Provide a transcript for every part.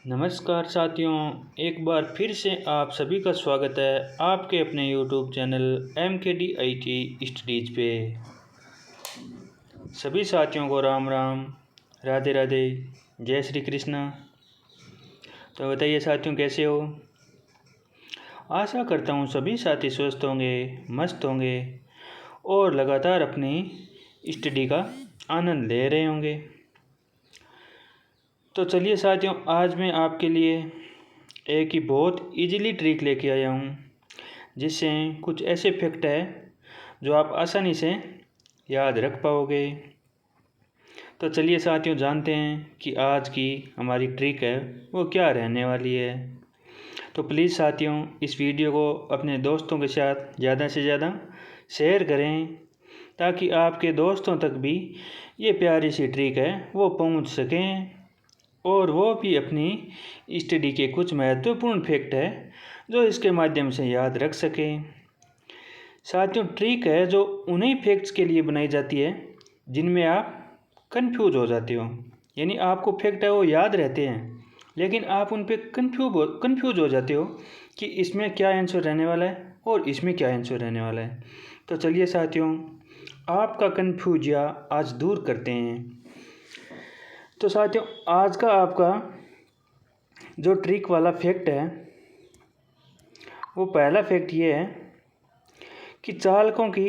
नमस्कार साथियों, एक बार फिर से आप सभी का स्वागत है आपके अपने यूट्यूब चैनल MKDIT स्टडीज पे। सभी साथियों को राम राम, राधे राधे, जय श्री कृष्णा। तो बताइए साथियों, कैसे हो? आशा करता हूँ सभी साथी स्वस्थ होंगे, मस्त होंगे और लगातार अपनी स्टडी का आनंद ले रहे होंगे। तो चलिए साथियों, आज मैं आपके लिए एक ही बहुत इजीली ट्रिक लेके आया हूँ, जिससे कुछ ऐसे फैक्ट है जो आप आसानी से याद रख पाओगे। तो चलिए साथियों, जानते हैं कि आज की हमारी ट्रिक है वो क्या रहने वाली है। तो प्लीज़ साथियों, इस वीडियो को अपने दोस्तों के साथ ज़्यादा से ज़्यादा शेयर करें, ताकि आपके दोस्तों तक भी ये प्यारी सी ट्रिक है वो पहुंच सकें और वो भी अपनी स्टडी के कुछ महत्वपूर्ण फैक्ट है जो इसके माध्यम से याद रख सकें। साथियों, ट्रिक है जो उन्हीं फैक्ट्स के लिए बनाई जाती है जिनमें आप कंफ्यूज हो जाते हो, यानी आपको फैक्ट है वो याद रहते हैं लेकिन आप उन पर कंफ्यूज हो जाते हो कि इसमें क्या आंसर रहने वाला है और इसमें क्या आंसर रहने वाला है। तो चलिए साथियों, आपका कन्फ्यूजिया आज दूर करते हैं। तो साथियों, आज का आपका जो ट्रिक वाला फैक्ट है वो पहला फैक्ट ये है कि चालकों की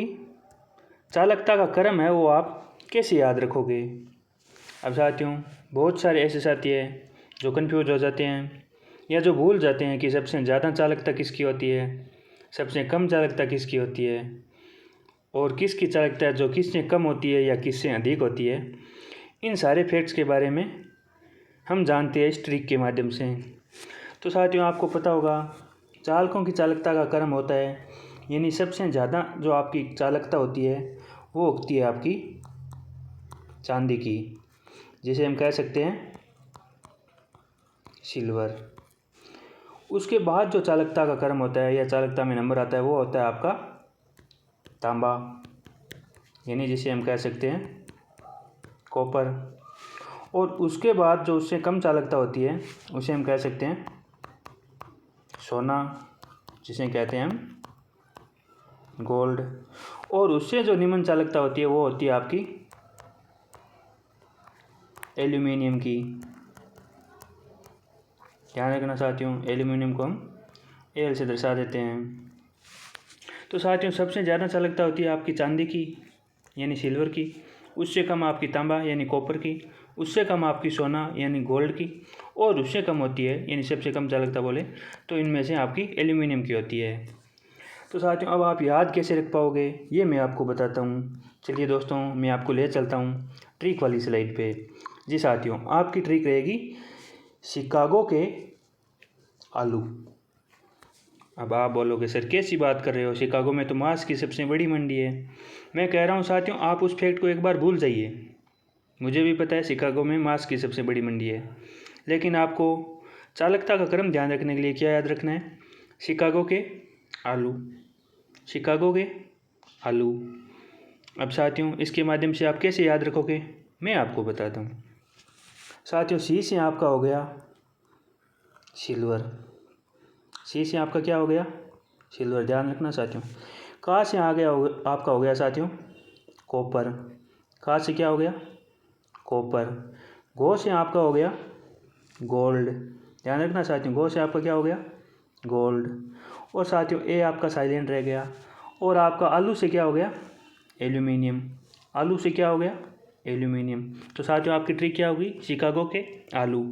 चालकता का क्रम है वो आप कैसे याद रखोगे। अब साथियों, बहुत सारे ऐसे साथी हैं जो कंफ्यूज हो जाते हैं या जो भूल जाते हैं कि सबसे ज़्यादा चालकता किसकी होती है, सबसे कम चालकता किसकी होती है और किसकी चालकता जो किससे कम होती है या किससे अधिक होती है। इन सारे फैक्ट्स के बारे में हम जानते हैं इस ट्रिक के माध्यम से। तो साथियों, आपको पता होगा चालकों की चालकता का क्रम होता है, यानी सबसे ज़्यादा जो आपकी चालकता होती है वो होती है आपकी चांदी की, जिसे हम कह सकते हैं सिल्वर। उसके बाद जो चालकता का क्रम होता है या चालकता में नंबर आता है वो होता है आपका तांबा, यानी जिसे हम कह सकते हैं कॉपर। और उसके बाद जो उससे कम चालकता होती है उसे हम कह सकते हैं सोना, जिसे कहते हैं हम गोल्ड। और उससे जो निम्न चालकता होती है वो होती है आपकी एल्यूमिनियम की। ध्यान रखना साथियों, एल्यूमिनियम को हम एल से दर्शा देते हैं। तो साथियों, सबसे ज़्यादा चालकता होती है आपकी चांदी की यानी सिल्वर की, उससे कम आपकी तांबा यानी कॉपर की, उससे कम आपकी सोना यानी गोल्ड की, और उससे कम होती है यानी सबसे कम चालकता बोले तो इनमें से आपकी एल्यूमिनियम की होती है। तो साथियों, अब आप याद कैसे रख पाओगे ये मैं आपको बताता हूँ। चलिए दोस्तों, मैं आपको ले चलता हूँ ट्रिक वाली स्लाइड पे। जी साथियों, आपकी ट्रिक रहेगी शिकागो के आलू। अब आप बोलोगे सर कैसी बात कर रहे हो, शिकागो में तो मांस की सबसे बड़ी मंडी है। मैं कह रहा हूँ साथियों, आप उस फैक्ट को एक बार भूल जाइए। मुझे भी पता है शिकागो में मांस की सबसे बड़ी मंडी है, लेकिन आपको चालकता का क्रम ध्यान रखने के लिए क्या याद रखना है? शिकागो के आलू, शिकागो के आलू। अब साथियों, इसके माध्यम से आप कैसे याद रखोगे मैं आपको बताता हूँ। साथियों, सी से आपका हो गया सिल्वर, सी से आपका क्या हो गया? सिल्वर। ध्यान रखना साथियों। का से आ गया आपका हो गया साथियों कॉपर, का से क्या हो गया? कॉपर। गो से आपका हो गया गोल्ड। ध्यान रखना साथियों, गो से आपका क्या हो गया? गोल्ड। और साथियों, ए आपका साइलेंट रह गया। और आपका आलू से क्या हो गया? एल्यूमिनियम। आलू से क्या हो गया? एल्यूमिनियम। तो साथियों, आपकी ट्रिक क्या होगी? शिकागो के आलू।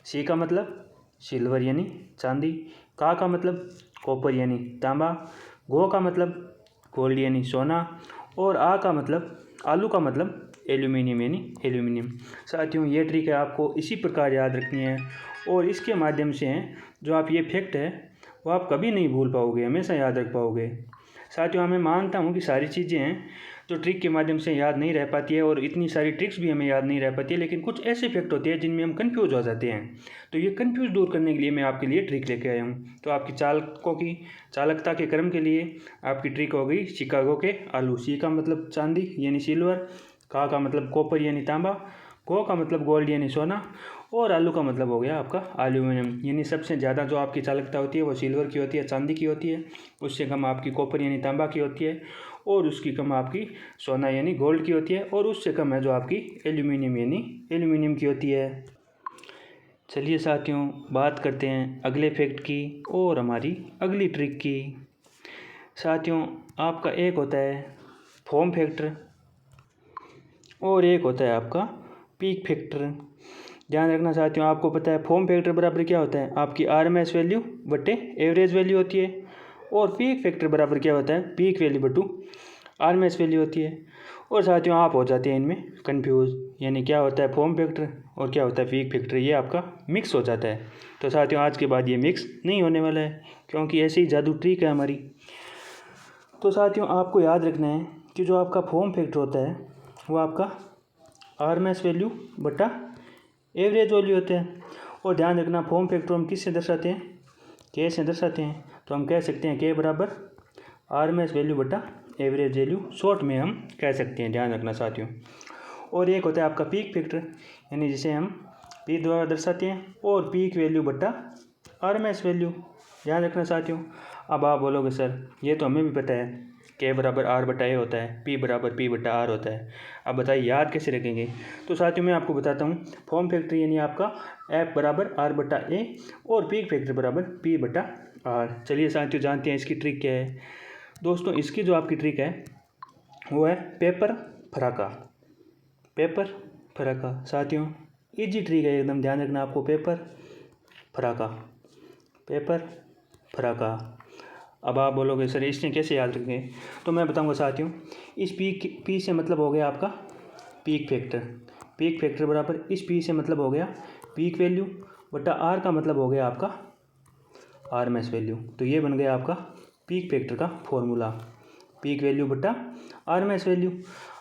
सी का मतलब सिल्वर यानी चांदी, का मतलब कॉपर यानी तांबा, गो का मतलब गोल्ड यानी सोना, और आ का मतलब आलू का मतलब एल्यूमिनियम यानी एल्यूमिनियम। साथियों, ये ट्रिक है आपको इसी प्रकार याद रखनी है और इसके माध्यम से जो आप ये फैक्ट है वो आप कभी नहीं भूल पाओगे, हमेशा याद रख पाओगे। साथियों, मैं मानता हूँ कि सारी चीज़ें हैं जो ट्रिक के माध्यम से याद नहीं रह पाती है और इतनी सारी ट्रिक्स भी हमें याद नहीं रह पाती है, लेकिन कुछ ऐसे फैक्ट होते हैं जिनमें हम कंफ्यूज हो जाते हैं। तो ये कंफ्यूज दूर करने के लिए मैं आपके लिए ट्रिक लेके आया हूँ। तो आपकी चालकों की चालकता के क्रम के लिए आपकी ट्रिक हो गई शिकागो के आलू। सी का मतलब चांदी यानी सिल्वर, का मतलब कॉपर यानी तांबा, गो का मतलब गोल्ड यानी सोना, और आलू का मतलब हो गया आपका एल्यूमिनियम। यानी सबसे ज़्यादा जो आपकी चालकता होती है वो सिल्वर की होती है, चांदी की होती है। उससे कम आपकी कॉपर यानी तांबा की होती है, और उसकी कम आपकी सोना यानी गोल्ड की होती है, और उससे कम है जो आपकी एल्यूमिनियम यानी एल्यूमिनियम की होती है। चलिए साथियों, बात करते हैं अगले फैक्ट की और हमारी अगली ट्रिक की। साथियों, आपका एक होता है फॉर्म फैक्टर और एक होता है आपका पीक फैक्टर। ध्यान रखना साथियों, आपको पता है फॉर्म फैक्टर बराबर क्या होता है, आपकी आरएमएस वैल्यू बटे एवरेज वैल्यू होती है, और पीक फैक्टर बराबर क्या होता है, पीक वैल्यू बटू आरएमएस वैल्यू होती है। और साथियों, आप हो जाते हैं इनमें कंफ्यूज, यानी क्या होता है फॉर्म फैक्टर और क्या होता है पीक फैक्टर, ये आपका मिक्स हो जाता है। तो साथियों, आज के बाद ये मिक्स नहीं होने वाला है, क्योंकि ऐसी ही जादू ट्रिक है हमारी। तो साथियों, आपको याद रखना है कि जो आपका फॉर्म फैक्टर होता है वो आपका आरएमएस वैल्यू बटा एवरेज वैल्यू होता है। और ध्यान रखना, फॉर्म फैक्टर हम किससे दर्शाते हैं, के से दर्शाते हैं। तो हम कह सकते हैं के बराबर आरएमएस वैल्यू बटा एवरेज वैल्यू, शॉर्ट में हम कह सकते हैं। ध्यान रखना साथियों। और एक होता है आपका पीक फैक्टर, यानी जिसे हम पी द्वारा दर्शाते हैं, और पीक वैल्यू बटा आरएमएस वैल्यू। ध्यान रखना साथियों। अब आप बोलोगे सर ये तो हमें भी पता है, के बराबर आर बटा ए होता है, पी बराबर पी बटा आर होता है। अब बताइए याद कैसे रखेंगे। तो साथियों, मैं आपको बताता हूँ, फॉर्म फैक्टर यानी आपका एफ बराबर आर बटा ए, और पीक फैक्टर बराबर पी बटा आर। चलिए साथियों, जानते हैं इसकी ट्रिक क्या है। दोस्तों, इसकी जो आपकी ट्रिक है वो है पेपर फराका। पेपर फराका साथियों, इजी ट्रिक है एकदम। ध्यान रखना आपको, पेपर फराका, पेपर फराका। अब आप बोलोगे सर इसने कैसे याद रखेंगे, तो मैं बताऊंगा साथियों। इस पी से मतलब हो गया आपका पीक फैक्टर, पीक फैक्टर बराबर इस पी से मतलब हो गया पीक वैल्यू बटा आर का मतलब हो गया आपका आरएमएस वैल्यू। तो ये बन गया आपका पीक फैक्टर का फॉर्मूला, पीक वैल्यू बटा आरएमएस वैल्यू।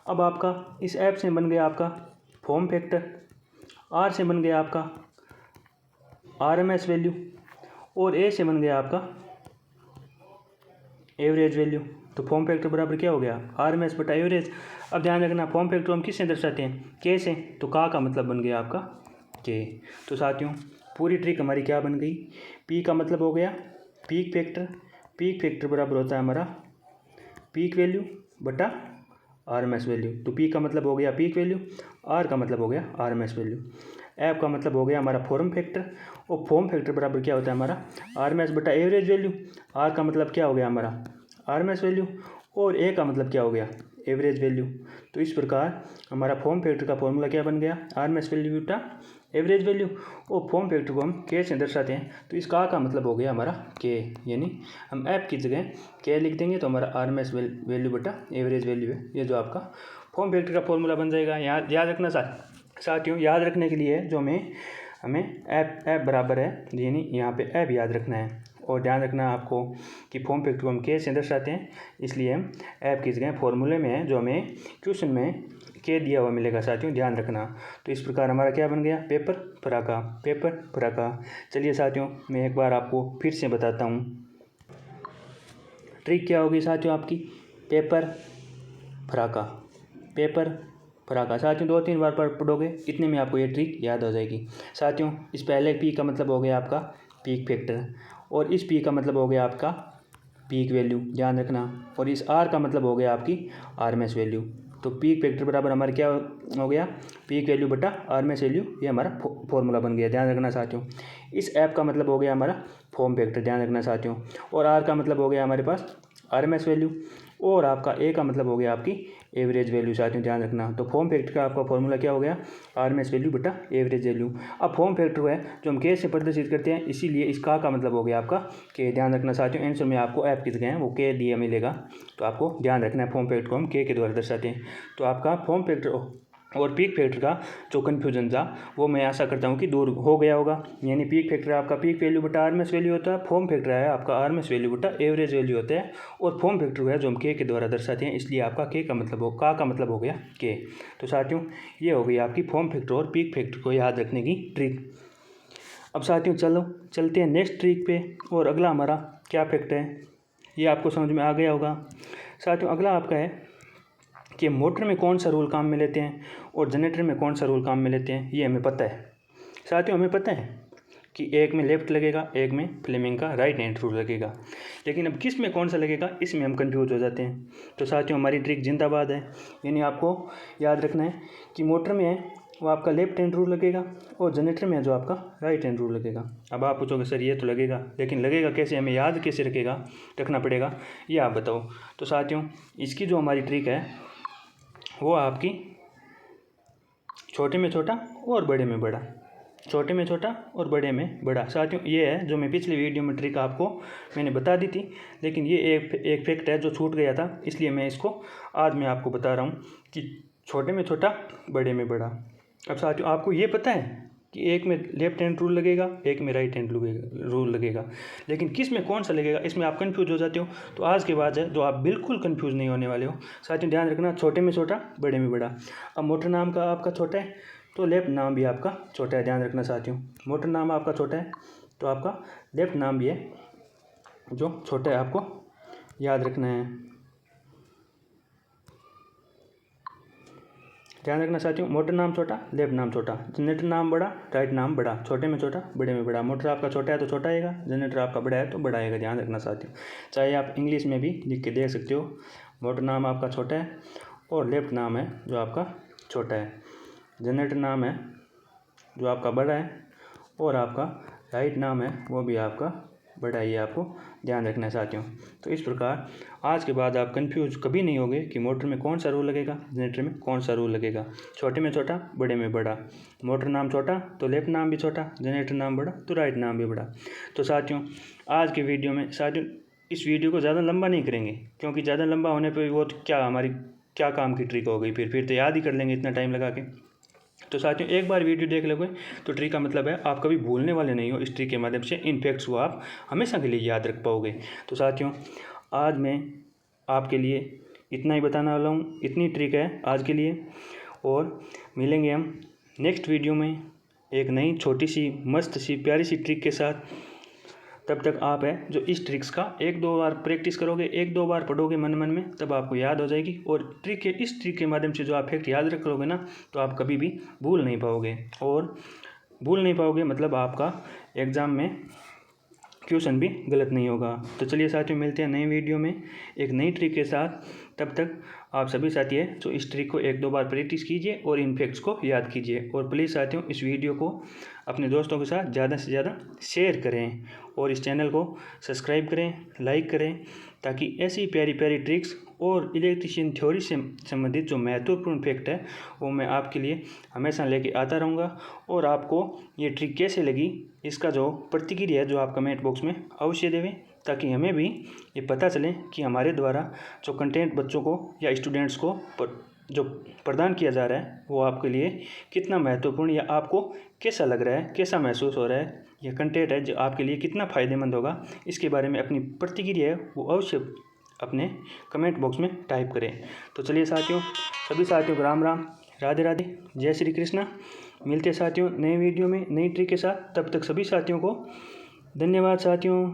अब आपका इस ऐप से बन गया आपका फॉर्म फैक्टर, आर से बन गया आपका आरएमएस वैल्यू, और ए से बन गया आपका एवरेज वैल्यू। तो फॉर्म फैक्टर बराबर क्या हो गया, आरएमएस बटा एवरेज। अब ध्यान रखना, फॉर्म फैक्टर हम किससे दर्शाते हैं, के से। तो का मतलब बन गया आपका के। तो साथियों, पूरी ट्रिक हमारी क्या बन गई, पी का मतलब हो गया पीक फैक्टर, पीक फैक्टर बराबर होता है हमारा पीक वैल्यू बटा आरएमएस वैल्यू। तो पी का मतलब हो गया पीक वैल्यू, आर का मतलब हो गया आरएमएस वैल्यू, एफ का मतलब हो गया हमारा फॉर्म फैक्टर, और फॉर्म फैक्टर बराबर क्या होता है हमारा आरएमएस बटा एवरेज वैल्यू। आर का मतलब क्या हो गया हमारा आरएमएस वैल्यू, और ए का मतलब क्या हो गया एवरेज वैल्यू। तो इस प्रकार हमारा फॉर्म फैक्टर का फॉर्मूला क्या बन गया, आरएमएस वैल्यू बटा एवरेज वैल्यू। और फॉर्म फैक्टर को हम के से दर्शाते हैं, तो इस का मतलब हो गया हमारा के, यानी हम एफ की जगह के लिख देंगे, तो हमारा आरएमएस वैल्यू बटा एवरेज वैल्यू है। ये जो आपका फॉर्म फैक्टर का फॉर्मूला बन जाएगा। याद रखना साथियों, याद रखने के लिए जो हमें एफ बराबर है, यानी यहाँ पे एफ याद रखना है। और ध्यान रखना आपको कि फॉर्म फैक्टर को हम के से दर्शाते हैं, इसलिए हम एफ की जगह फॉर्मूले में है जो हमें क्वेश्चन में के दिया हुआ मिलेगा साथियों, ध्यान रखना। तो इस प्रकार हमारा क्या बन गया, पेपर फराका, पेपर फराका। चलिए साथियों, मैं एक बार आपको फिर से बताता हूँ ट्रिक क्या होगी साथियों आपकी, पेपर फराका, पेपर फराका। साथियों 2-3 बार पढ़ोगे, इतने में आपको ये ट्रिक याद हो जाएगी। साथियों, इस पहले पी का मतलब हो गया आपका पीक फैक्टर, और इस पी का मतलब हो गया आपका पीक वैल्यू, ध्यान रखना। और इस आर का मतलब हो गया आपकी आरएमएस वैल्यू। तो पीक फैक्टर बराबर हमारा क्या हो गया, पीक वैल्यू बटा आरएमएस वैल्यू, ये हमारा फॉर्मूला बन गया। ध्यान रखना साथियों, इस ऐप का मतलब हो गया हमारा फॉर्म फैक्टर, ध्यान रखना साथियों। और आर का मतलब हो गया हमारे पास आरएमएस वैल्यू, और आपका ए का मतलब हो गया आपकी एवरेज वैल्यू। साथियों ध्यान रखना, तो फॉर्म फैक्टर का आपका फॉर्मूला क्या हो गया, आरएमएस वैल्यू बटा एवरेज वैल्यू। अब फॉर्म फैक्टर है जो हम के से प्रदर्शित करते हैं, इसीलिए इस का मतलब हो गया आपका के। ध्यान रखना साथियों, आंसर में आपको ऐप की जगह है वो के दिया मिलेगा, तो आपको ध्यान रखना है फॉर्म फैक्टर को हम के द्वारा दर्शाते हैं। तो आपका फॉर्म फैक्टर और पीक फैक्टर का जो कन्फ्यूजन था वो मैं आशा करता हूँ कि दूर हो गया होगा। यानी पीक फैक्टर आपका पीक वैल्यू बटा आरएमएस वैल्यू होता है, फॉर्म फैक्टर है आपका आरएमएस वैल्यू बटा एवरेज वैल्यू होता है, और फॉर्म फैक्टर है जो हम के द्वारा दर्शाते हैं, इसलिए आपका के का मतलब का मतलब हो गया के। तो साथियों, ये हो गई आपकी फॉर्म फैक्टर और पीक फैक्टर को याद रखने की ट्रिक। अब साथियों चलते हैं नेक्स्ट ट्रिक पे, और अगला हमारा क्या फैक्ट है ये आपको समझ में आ गया होगा। साथियों, अगला आपका है कि मोटर में कौन सा रूल काम में लेते हैं और जनरेटर में कौन सा रूल काम में लेते हैं, ये हमें पता है। साथियों हमें पता है कि एक में लेफ्ट लगेगा, एक में फ्लेमिंग का राइट हैंड रूल लगेगा, लेकिन अब किस में कौन सा लगेगा इसमें हम कंफ्यूज हो जाते हैं। तो साथियों हमारी ट्रिक जिंदाबाद है, यानी आपको याद रखना है कि मोटर में है वो आपका लेफ्ट हैंड रूल लगेगा और जनरेटर में है जो आपका राइट हैंड रूल लगेगा। अब आप पूछोगे सर ये तो लगेगा, लेकिन लगेगा कैसे, हमें याद कैसे रखना पड़ेगा, ये आप बताओ। तो साथियों इसकी जो हमारी ट्रिक है वो आपकी छोटे में छोटा और बड़े में बड़ा, छोटे में छोटा और बड़े में बड़ा। साथियों ये है जो मैं पिछली वीडियो में ट्रिक आपको मैंने बता दी थी, लेकिन ये एक फैक्ट है जो छूट गया था, इसलिए मैं इसको आज मैं आपको बता रहा हूँ कि छोटे में छोटा बड़े में बड़ा। अब साथियों आपको ये पता है कि एक में लेफ्ट हैंड रूल लगेगा, एक में राइट हैंड रूल लगेगा, लेकिन किस में कौन सा लगेगा इसमें आप कंफ्यूज हो जाते हो। तो आज के बाद है जो आप बिल्कुल कंफ्यूज नहीं होने वाले हो। साथियों ध्यान रखना, छोटे में छोटा बड़े में बड़ा। अब मोटर नाम का आपका छोटा है तो लेफ्ट नाम भी आपका छोटा है, ध्यान रखना साथियों। मोटर नाम आपका छोटा है तो आपका लेफ्ट नाम भी है जो छोटा है, आपको याद रखना है। ध्यान रखना साथियों, मोटर नाम छोटा, लेफ्ट नाम छोटा, जनरेटर नाम बड़ा, राइट नाम बड़ा, छोटे में छोटा बड़े में बड़ा। मोटर आपका छोटा है तो छोटा आएगा, जनरेटर आपका बड़ा है तो बड़ा आएगा, ध्यान रखना साथियों। चाहे आप इंग्लिश में भी लिख के देख सकते हो, मोटर नाम आपका छोटा है और लेफ्ट नाम है जो आपका छोटा है, जनरेटर नाम है जो आपका बड़ा है और आपका राइट नाम है वो भी आपका बड़ा ही है, आपको ध्यान रखना है साथियों। तो इस प्रकार आज के बाद आप कंफ्यूज कभी नहीं होगे कि मोटर में कौन सा रूल लगेगा, जनरेटर में कौन सा रूल लगेगा। छोटे में छोटा बड़े में बड़ा, मोटर नाम छोटा तो लेफ्ट नाम भी छोटा, जनरेटर नाम बड़ा तो राइट नाम भी बड़ा। तो साथियों आज के वीडियो में साथियों इस वीडियो को ज़्यादा लंबा नहीं करेंगे, क्योंकि ज़्यादा लंबा होने पर वो क्या हमारी क्या काम की ट्रिक हो गई, फिर तो याद ही कर लेंगे इतना टाइम लगा के। तो साथियों एक बार वीडियो देख लोगे तो ट्रिक का मतलब है आप कभी भूलने वाले नहीं हो। इस ट्रिक के माध्यम से इन फैक्ट्स को आप हमेशा के लिए याद रख पाओगे। तो साथियों आज मैं आपके लिए इतना ही बताने वाला हूँ, इतनी ट्रिक है आज के लिए, और मिलेंगे हम नेक्स्ट वीडियो में एक नई छोटी सी मस्त सी प्यारी सी ट्रिक के साथ। तब तक आप है जो इस ट्रिक्स का 1-2 बार प्रैक्टिस करोगे, 1-2 बार पढ़ोगे मन मन में, तब आपको याद हो जाएगी। और इस ट्रिक के माध्यम से जो आप फैक्ट याद रख लोगे ना तो आप कभी भी भूल नहीं पाओगे, और भूल नहीं पाओगे मतलब आपका एग्ज़ाम में क्वेश्चन भी गलत नहीं होगा। तो चलिए साथियों मिलते हैं नई वीडियो में एक नई ट्रिक के साथ। तब तक आप सभी साथी है जो इस ट्रिक को 1-2 बार प्रैक्टिस कीजिए और इन फैक्ट्स को याद कीजिए। और प्लीज़ साथियों इस वीडियो को अपने दोस्तों के साथ ज़्यादा से ज़्यादा शेयर करें और इस चैनल को सब्सक्राइब करें, लाइक करें, ताकि ऐसी प्यारी प्यारी ट्रिक्स और इलेक्ट्रिशियन थ्योरी से संबंधित जो महत्वपूर्ण फैक्ट है वो मैं आपके लिए हमेशा लेके आता रहूँगा। और आपको ये ट्रिक कैसे लगी इसका जो प्रतिक्रिया है जो आप कमेंट बॉक्स में अवश्य देवें, ताकि हमें भी ये पता चले कि हमारे द्वारा जो कंटेंट बच्चों को या स्टूडेंट्स को जो प्रदान किया जा रहा है वो आपके लिए कितना महत्वपूर्ण या आपको कैसा लग रहा है, कैसा महसूस हो रहा है, यह कंटेंट है जो आपके लिए कितना फ़ायदेमंद होगा, इसके बारे में अपनी प्रतिक्रिया है वो अवश्य अपने कमेंट बॉक्स में टाइप करें। तो चलिए साथियों सभी साथियों को राम राम, राधे राधे, जय श्री कृष्णा। मिलते हैं साथियों नए वीडियो में नई ट्रिक के साथ, तब तक सभी साथियों को धन्यवाद साथियों।